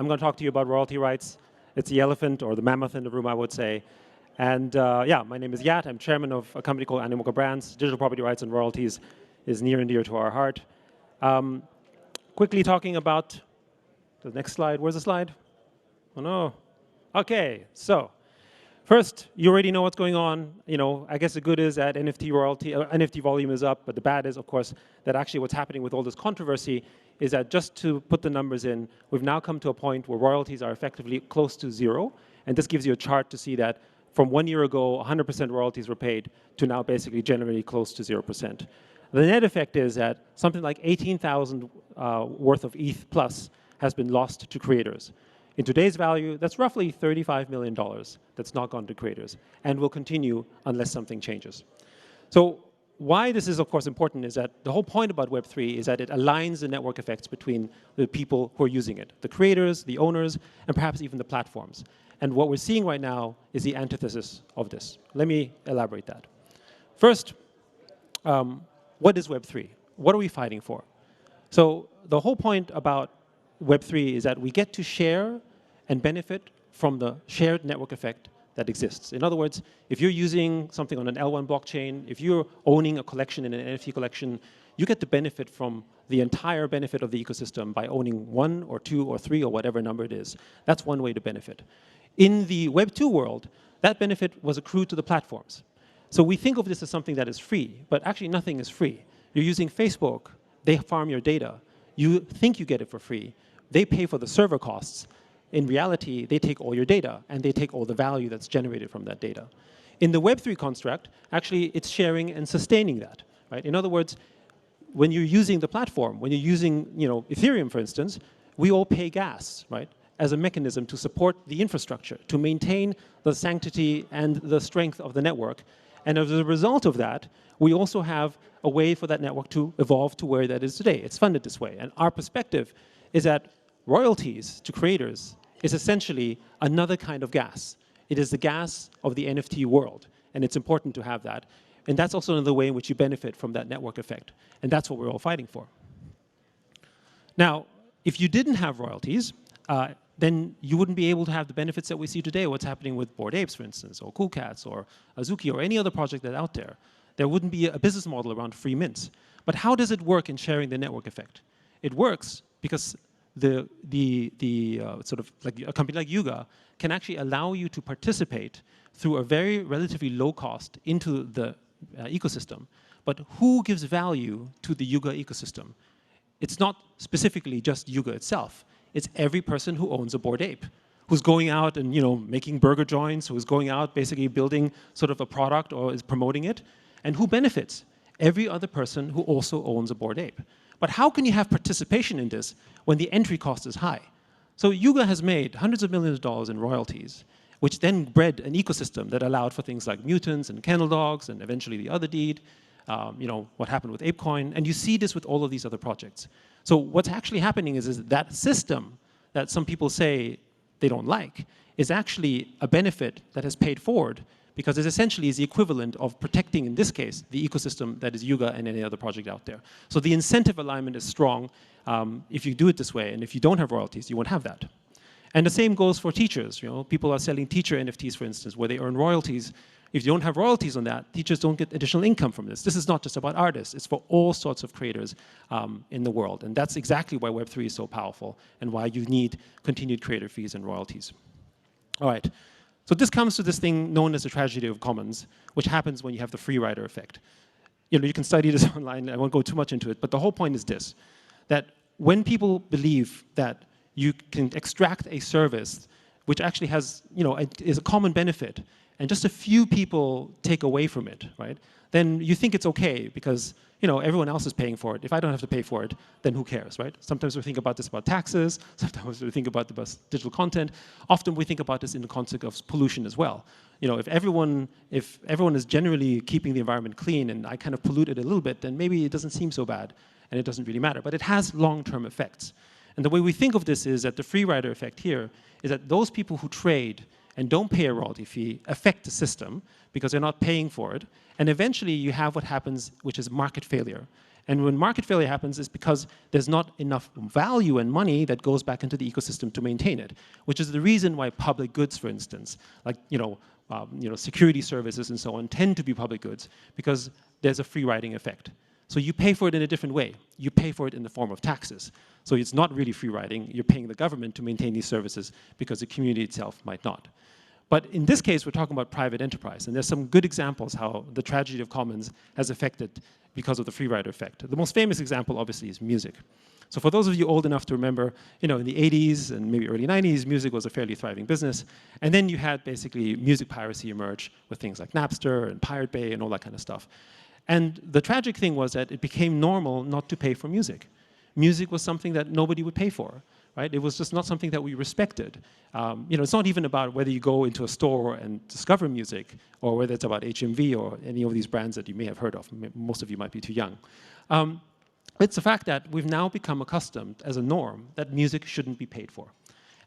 I'm going to talk to you about royalty rights. It's the elephant or the mammoth in the room, I would say. And yeah, my name is Yat. I'm chairman of a company called Animoca Brands. Digital property rights and royalties is near and dear to our heart. Quickly talking about the next slide. Where's the slide? Oh, no. OK, so first, you already know what's going on. You know, I guess the good is that NFT volume is up, but the bad is, of course, that actually what's happening with all this controversy is that just to put the numbers in, we've now come to a point where royalties are effectively close to zero. And this gives you a chart to see that from 1 year ago, 100% royalties were paid to now basically generally close to 0%. The net effect is that something like 18,000 worth of ETH plus has been lost to creators. In today's value, that's roughly $35 million that's not gone to creators and will continue unless something changes. So why this is, of course, important is that the whole point about Web3 is that it aligns the network effects between the people who are using it, the creators, the owners, and perhaps even the platforms. And what we're seeing right now is the antithesis of this. Let me elaborate that. First, what is Web3? What are we fighting for? So the whole point about Web3 is that we get to share and benefit from the shared network effect that exists. In other words, if you're using something on an L1 blockchain, if you're owning a collection in an NFT collection, you get to benefit from the entire benefit of the ecosystem by owning 1 or 2 or 3 or whatever number it is. That's one way to benefit. In the Web2 world, that benefit was accrued to the platforms. So we think of this as something that is free, but actually nothing is free. You're using Facebook, they farm your data. You think you get it for free. They pay for the server costs. In reality, they take all your data, and they take all the value that's generated from that data. In the Web3 construct, actually, it's sharing and sustaining that. Right? In other words, when you're using the platform, when you're using Ethereum, for instance, we all pay gas, right, as a mechanism to support the infrastructure, to maintain the sanctity and the strength of the network. And as a result of that, we also have a way for that network to evolve to where that is today. It's funded this way. And our perspective is that royalties to creators is essentially another kind of gas. It is the gas of the NFT world, and it's important to have that. And that's also another way in which you benefit from that network effect. And that's what we're all fighting for. Now, if you didn't have royalties, then you wouldn't be able to have the benefits that we see today, what's happening with Bored Apes, for instance, or Cool Cats, or Azuki, or any other project that's out there. There wouldn't be a business model around free mints. But how does it work in sharing the network effect? It works because sort of like a company like Yuga can actually allow you to participate through a very relatively low cost into the ecosystem. But who gives value to the Yuga ecosystem? It's not specifically just Yuga itself. It's every person who owns a Bored Ape, who's going out and making burger joints, who's going out basically building sort of a product or is promoting it, and who benefits? Every other person who also owns a Bored Ape. But how can you have participation in this when the entry cost is high? So Yuga has made hundreds of millions of dollars in royalties, which then bred an ecosystem that allowed for things like mutants and kennel dogs and eventually the other deed, what happened with ApeCoin. And you see this with all of these other projects. So what's actually happening is that system that some people say they don't like is actually a benefit that has paid forward because it essentially is the equivalent of protecting, in this case, the ecosystem that is Yuga and any other project out there. So the incentive alignment is strong if you do it this way. And if you don't have royalties, you won't have that. And the same goes for teachers. People are selling teacher NFTs, for instance, where they earn royalties. If you don't have royalties on that, teachers don't get additional income from this. This is not just about artists. It's for all sorts of creators in the world. And that's exactly why Web3 is so powerful and why you need continued creator fees and royalties. All right. So this comes to this thing known as the tragedy of commons, which happens when you have the free rider effect. You can study this online. I won't go too much into it. But the whole point is this, that when people believe that you can extract a service which actually has, is a common benefit, and just a few people take away from it, right? Then you think it's okay because everyone else is paying for it. If I don't have to pay for it, then who cares, right? Sometimes we think about this about taxes. Sometimes we think about digital content. Often we think about this in the context of pollution as well. If everyone is generally keeping the environment clean and I kind of pollute it a little bit, then maybe it doesn't seem so bad and it doesn't really matter. But it has long-term effects. And the way we think of this is that the free rider effect here is that those people who trade and don't pay a royalty fee affect the system because they're not paying for it. And eventually you have what happens, which is market failure. And when market failure happens, it's because there's not enough value and money that goes back into the ecosystem to maintain it, which is the reason why public goods, for instance, like security services and so on, tend to be public goods, because there's a free riding effect. So you pay for it in a different way. You pay for it in the form of taxes. So it's not really free riding. You're paying the government to maintain these services because the community itself might not. But in this case, we're talking about private enterprise. And there's some good examples how the tragedy of commons has affected because of the free rider effect. The most famous example, obviously, is music. So for those of you old enough to remember, in the 80s and maybe early 90s, music was a fairly thriving business. And then you had basically music piracy emerge with things like Napster and Pirate Bay and all that kind of stuff. And the tragic thing was that it became normal not to pay for music. Music was something that nobody would pay for, right? It was just not something that we respected. It's not even about whether you go into a store and discover music, or whether it's about HMV or any of these brands that you may have heard of. Most of you might be too young. It's the fact that we've now become accustomed as a norm that music shouldn't be paid for.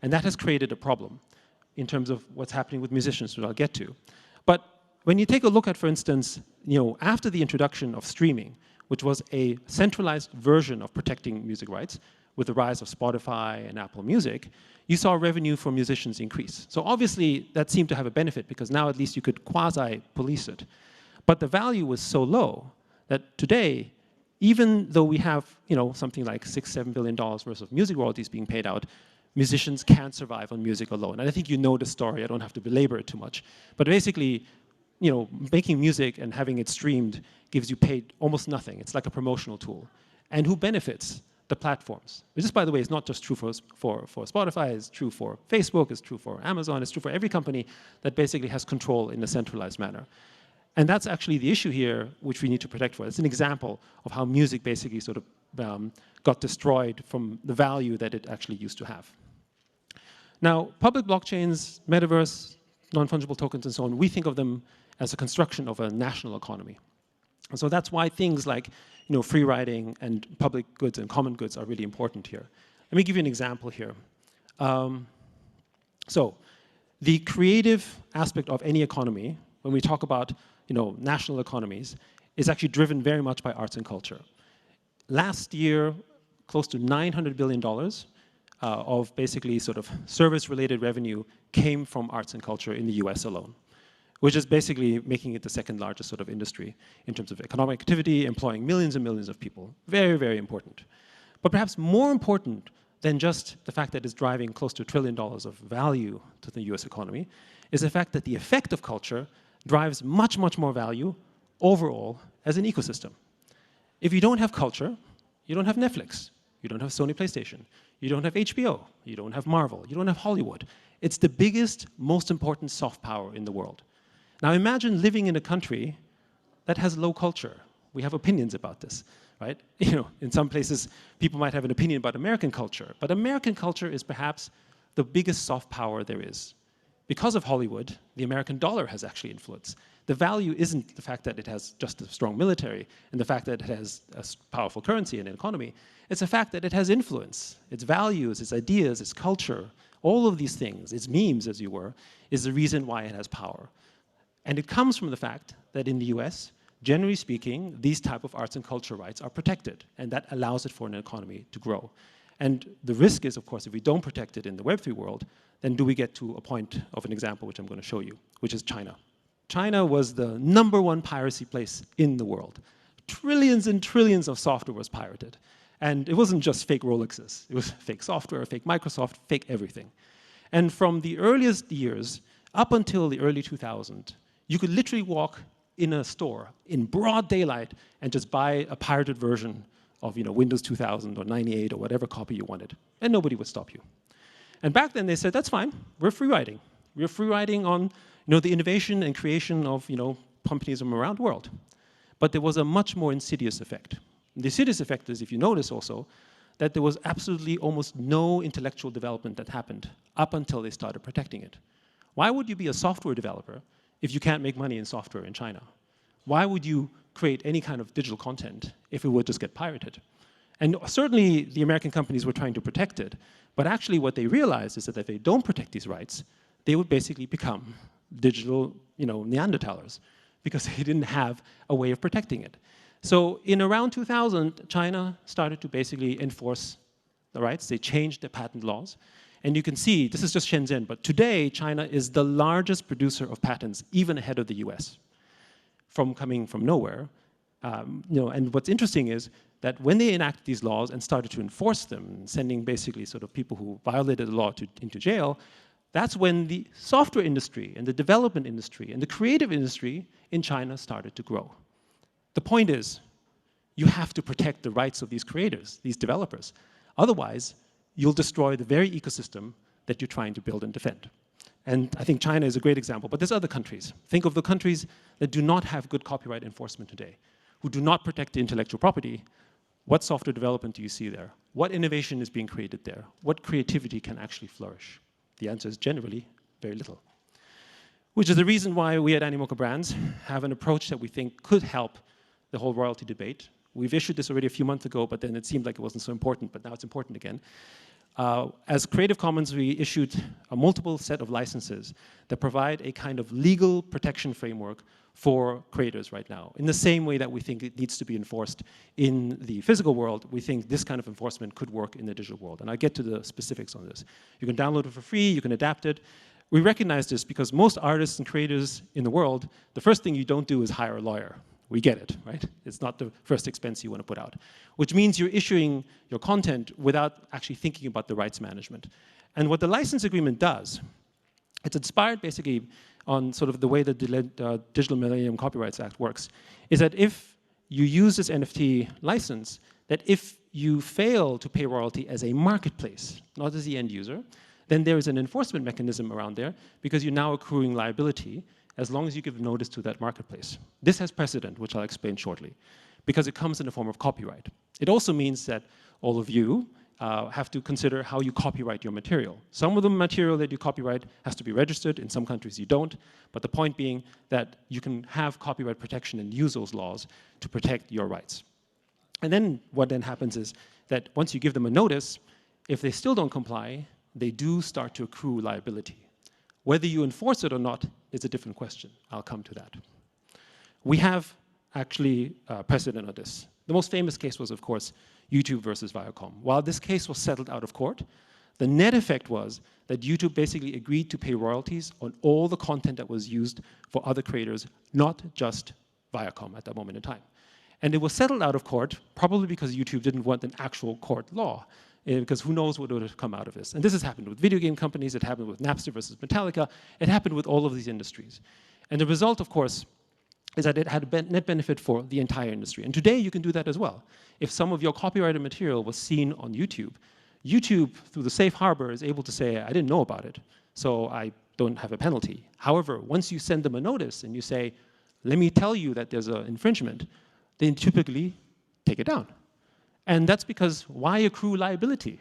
And that has created a problem in terms of what's happening with musicians, which I'll get to. But when you take a look at, for instance, after the introduction of streaming, which was a centralized version of protecting music rights, with the rise of Spotify and Apple Music, you saw revenue for musicians increase. So obviously, that seemed to have a benefit, because now at least you could quasi-police it. But the value was so low that today, even though we have something like $6–7 billion worth of music royalties being paid out, musicians can't survive on music alone. And I think you know the story. I don't have to belabor it too much. But basically, making music and having it streamed gives you paid almost nothing. It's like a promotional tool. And who benefits? The platforms. This, by the way, is not just true for Spotify. It's true for Facebook. It's true for Amazon. It's true for every company that basically has control in a centralized manner. And that's actually the issue here, which we need to protect for. It's an example of how music basically sort of got destroyed from the value that it actually used to have. Now, public blockchains, metaverse, non-fungible tokens, and so on, we think of them as a construction of a national economy. And so that's why things like free riding and public goods and common goods are really important here. Let me give you an example here. So the creative aspect of any economy, when we talk about national economies, is actually driven very much by arts and culture. Last year, close to $900 billion of basically sort of service-related revenue came from arts and culture in the US alone, which is basically making it the second largest sort of industry in terms of economic activity, employing millions and millions of people. Very, very important. But perhaps more important than just the fact that it's driving close to $1 trillion of value to the US economy is the fact that the effect of culture drives much, much more value overall as an ecosystem. If you don't have culture, you don't have Netflix, you don't have Sony PlayStation, you don't have HBO, you don't have Marvel, you don't have Hollywood. It's the biggest, most important soft power in the world. Now imagine living in a country that has low culture. We have opinions about this, right? In some places, people might have an opinion about American culture, but American culture is perhaps the biggest soft power there is. Because of Hollywood, the American dollar has actually influence. The value isn't the fact that it has just a strong military and the fact that it has a powerful currency and an economy. It's the fact that it has influence. Its values, its ideas, its culture, all of these things, its memes, as you were, is the reason why it has power. And it comes from the fact that in the US, generally speaking, these type of arts and culture rights are protected, and that allows it for an economy to grow. And the risk is, of course, if we don't protect it in the Web3 world, then do we get to a point of an example which I'm going to show you, which is China. China was the #1 piracy place in the world. Trillions and trillions of software was pirated. And it wasn't just fake Rolexes. It was fake software, fake Microsoft, fake everything. And from the earliest years up until the early 2000s, you could literally walk in a store in broad daylight and just buy a pirated version of Windows 2000 or 98 or whatever copy you wanted, and nobody would stop you. And back then they said, that's fine, we're free riding. We're free riding on the innovation and creation of companies from around the world. But there was a much more insidious effect. The insidious effect is, if you notice also, that there was absolutely almost no intellectual development that happened up until they started protecting it. Why would you be a software developer if you can't make money in software in China? Why would you create any kind of digital content if it would just get pirated? And certainly the American companies were trying to protect it, but actually what they realized is that if they don't protect these rights, they would basically become digital Neanderthals, because they didn't have a way of protecting it. So in around 2000, China started to basically enforce the rights. They changed their patent laws. And you can see, this is just Shenzhen, but today China is the largest producer of patents, even ahead of the US, coming from nowhere. And what's interesting is that when they enacted these laws and started to enforce them, sending basically sort of people who violated the law into jail, that's when the software industry and the development industry and the creative industry in China started to grow. The point is, you have to protect the rights of these creators, these developers. Otherwise, you'll destroy the very ecosystem that you're trying to build and defend. And I think China is a great example, but there's other countries. Think of the countries that do not have good copyright enforcement today, who do not protect the intellectual property. What software development do you see there? What innovation is being created there? What creativity can actually flourish? The answer is generally very little. Which is the reason why we at Animoca Brands have an approach that we think could help the whole royalty debate. We've issued this already a few months ago, but then it seemed like it wasn't so important, but now it's important again. As Creative Commons, we issued a multiple set of licenses that provide a kind of legal protection framework for creators right now. In the same way that we think it needs to be enforced in the physical world, we think this kind of enforcement could work in the digital world. And I'll get to the specifics on this. You can download it for free, you can adapt it. We recognize this because most artists and creators in the world, the first thing you don't do is hire a lawyer. We get it, right? It's not the first expense you want to put out, which means you're issuing your content without actually thinking about the rights management. And what the license agreement does, it's inspired basically on sort of the way the Digital Millennium Copyrights Act works, is that if you use this NFT license, that if you fail to pay royalty as a marketplace, not as the end user, then there is an enforcement mechanism around there because you're now accruing liability as long as you give notice to that marketplace. This has precedent, which I'll explain shortly, because it comes in the form of copyright. It also means that all of you have to consider how you copyright your material. Some of the material that you copyright has to be registered. In some countries you don't. But the point being that you can have copyright protection and use those laws to protect your rights. And then what then happens is that once you give them a notice, if they still don't comply, they do start to accrue liability. Whether you enforce it or not is a different question. I'll come to that. We have actually precedent on this. The most famous case was, of course, YouTube versus Viacom. While this case was settled out of court, the net effect was that YouTube basically agreed to pay royalties on all the content that was used for other creators, not just Viacom at that moment in time. And it was settled out of court, probably because YouTube didn't want an actual court law, because who knows what would have come out of this. And this has happened with video game companies, it happened with Napster versus Metallica, it happened with all of these industries. And the result, of course, is that it had a net benefit for the entire industry. And today you can do that as well. If some of your copyrighted material was seen on YouTube, YouTube, through the safe harbor, is able to say, I didn't know about it, so I don't have a penalty. However, once you send them a notice and you say, let me tell you that there's an infringement, they typically take it down. And that's because why accrue liability?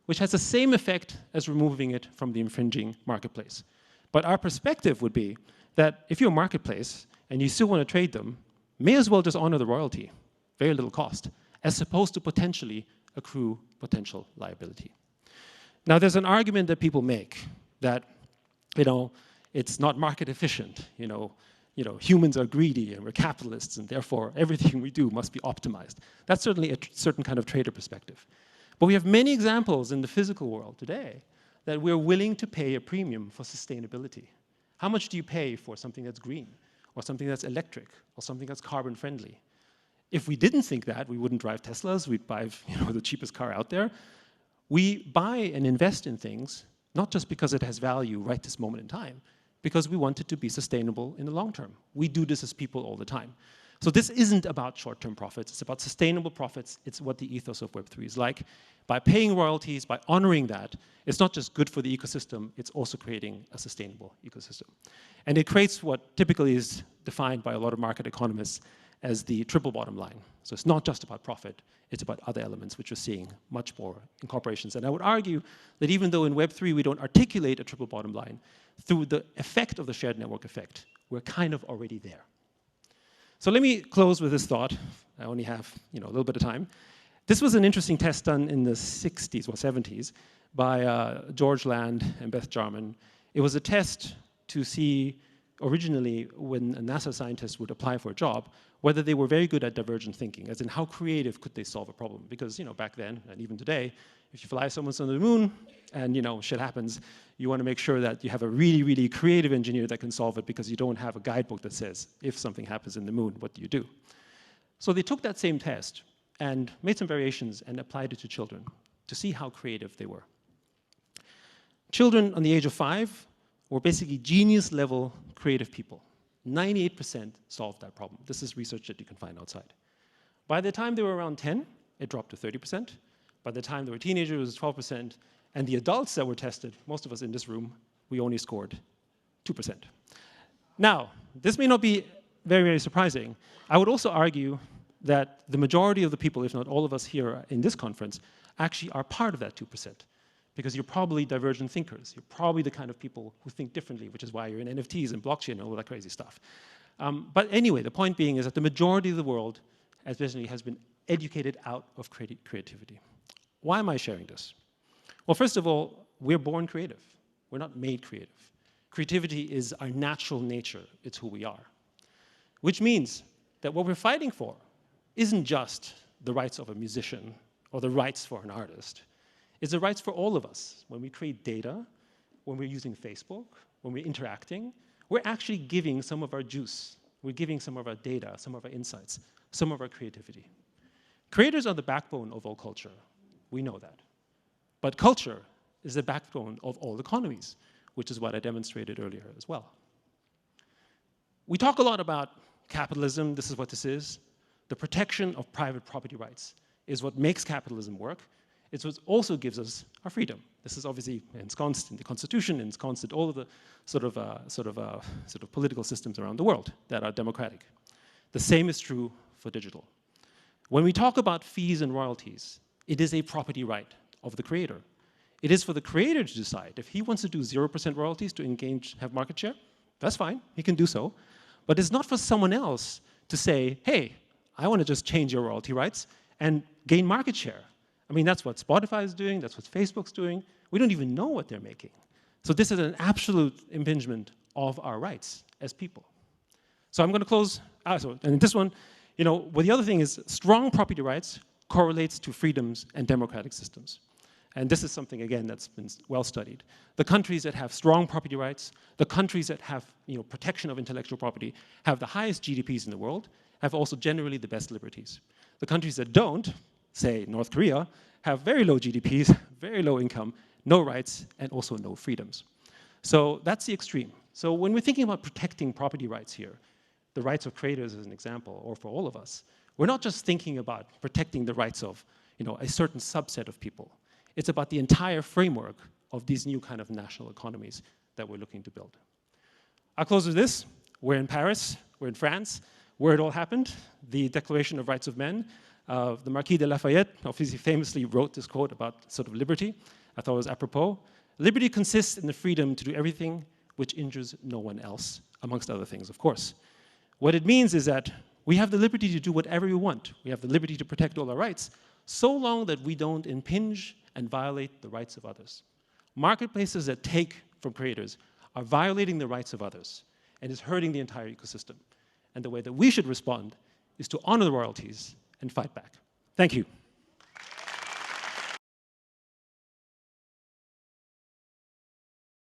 Which has the same effect as removing it from the infringing marketplace. But our perspective would be that if you're a marketplace and you still want to trade them, may as well just honor the royalty, very little cost, as opposed to potentially accrue potential liability. Now, there's an argument that people make that, it's not market efficient. Humans are greedy and we're capitalists, and therefore everything we do must be optimized. That's certainly a certain kind of trader perspective. But we have many examples in the physical world today that we're willing to pay a premium for sustainability. How much do you pay for something that's green, or something that's electric, or something that's carbon friendly? If we didn't think that, we wouldn't drive Teslas, we'd buy the cheapest car out there. We buy and invest in things, not just because it has value right this moment in time, because we want it to be sustainable in the long term. We do this as people all the time. So this isn't about short-term profits, it's about sustainable profits. It's what the ethos of Web3 is like. By paying royalties, by honoring that, it's not just good for the ecosystem, it's also creating a sustainable ecosystem. And it creates what typically is defined by a lot of market economists as the triple bottom line. So it's not just about profit, it's about other elements which we're seeing much more in corporations. And I would argue that even though in Web3 we don't articulate a triple bottom line, through the effect of the shared network effect, we're kind of already there. So let me close with this thought. I only have a little bit of time. This was an interesting test done in the 60s or 70s by George Land and Beth Jarman. It was a test to see originally, when a NASA scientist would apply for a job, whether they were very good at divergent thinking, as in how creative could they solve a problem. Because back then, and even today, if you fly someone to the moon and shit happens, you want to make sure that you have a really, really creative engineer that can solve it, because you don't have a guidebook that says, if something happens in the moon, what do you do? So they took that same test and made some variations and applied it to children to see how creative they were. Children on the age of 5 were basically genius-level creative people. 98% solved that problem. This is research that you can find outside. By the time they were around 10, it dropped to 30%. By the time they were teenagers, it was 12%. And the adults that were tested, most of us in this room, we only scored 2%. Now, this may not be very, very surprising. I would also argue that the majority of the people, if not all of us here in this conference, actually are part of that 2%. Because you're probably divergent thinkers. You're probably the kind of people who think differently, which is why you're in NFTs and blockchain and all that crazy stuff. But anyway, the point being is that the majority of the world, especially, has been educated out of creativity. Why am I sharing this? Well, first of all, we're born creative. We're not made creative. Creativity is our natural nature. It's who we are. Which means that what we're fighting for isn't just the rights of a musician or the rights for an artist. It's the rights for all of us. When we create data, when we're using Facebook, when we're interacting, we're actually giving some of our juice. We're giving some of our data, some of our insights, some of our creativity. Creators are the backbone of all culture. We know that. But culture is the backbone of all economies, which is what I demonstrated earlier as well. We talk a lot about capitalism. This is what this is. The protection of private property rights is what makes capitalism work. It's what also gives us our freedom. This is obviously ensconced in the Constitution, ensconced in all of the sort of political systems around the world that are democratic. The same is true for digital. When we talk about fees and royalties, it is a property right of the creator. It is for the creator to decide. If he wants to do 0% royalties to have market share, that's fine, he can do so. But it's not for someone else to say, hey, I want to just change your royalty rights and gain market share. I mean, that's what Spotify is doing, that's what Facebook's doing. We don't even know what they're making. So this is an absolute impingement of our rights as people. So I'm going to close, and this one, well, the other thing is strong property rights correlates to freedoms and democratic systems. And this is something, again, that's been well studied. The countries that have strong property rights, the countries that have protection of intellectual property, have the highest GDPs in the world, have also generally the best liberties. The countries that don't, say North Korea, have very low GDPs, very low income, no rights, and also no freedoms. So that's the extreme. So when we're thinking about protecting property rights here, the rights of creators as an example, or for all of us, we're not just thinking about protecting the rights of a certain subset of people. It's about the entire framework of these new kind of national economies that we're looking to build. I'll close with this. We're in Paris, we're in France, where it all happened, the Declaration of Rights of Men. The Marquis de Lafayette obviously famously wrote this quote about sort of liberty. I thought it was apropos. Liberty consists in the freedom to do everything which injures no one else, amongst other things, of course. What it means is that we have the liberty to do whatever we want. We have the liberty to protect all our rights, so long that we don't impinge and violate the rights of others. Marketplaces that take from creators are violating the rights of others and is hurting the entire ecosystem. And the way that we should respond is to honor the royalties and fight back. Thank you.